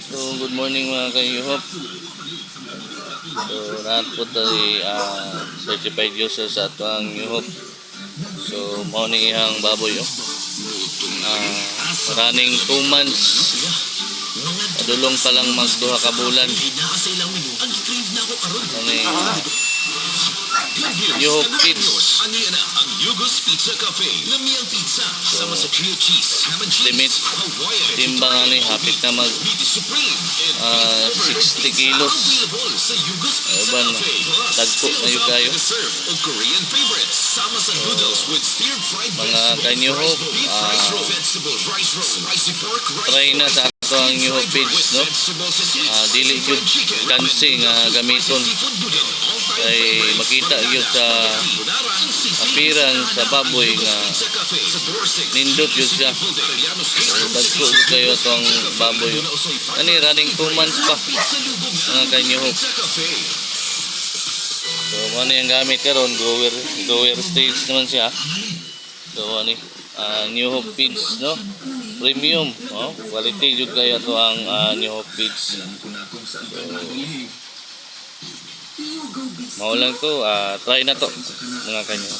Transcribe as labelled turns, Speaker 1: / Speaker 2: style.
Speaker 1: So, good morning mga kayuhop. So, lahat po tayo certified user sa ato ang yuhop. So, morning ihang baboy yo. Running 2 months. Padulong pa lang magduha ka bulan. Yuhop Kids. Limit timbang ani hapit na mag 60 kilos. Aban tagpo na yung kayo. Mga kanyuhop, try na sa ato ang yuhop page, no? Dili jud kansi nga gamiton kay makita gyud sa appearance sa baboy nga nindot jud siya. Dagko jud kayo atong baboy. Ani running 2 months pa mga kanyuhop. So ano yung gamit karon, grower stage naman siya. So ano new hope feeds, no? Premium, no? Quality jud kayo to ang new hope feeds. So, mao lang to, try na to mga kanyo.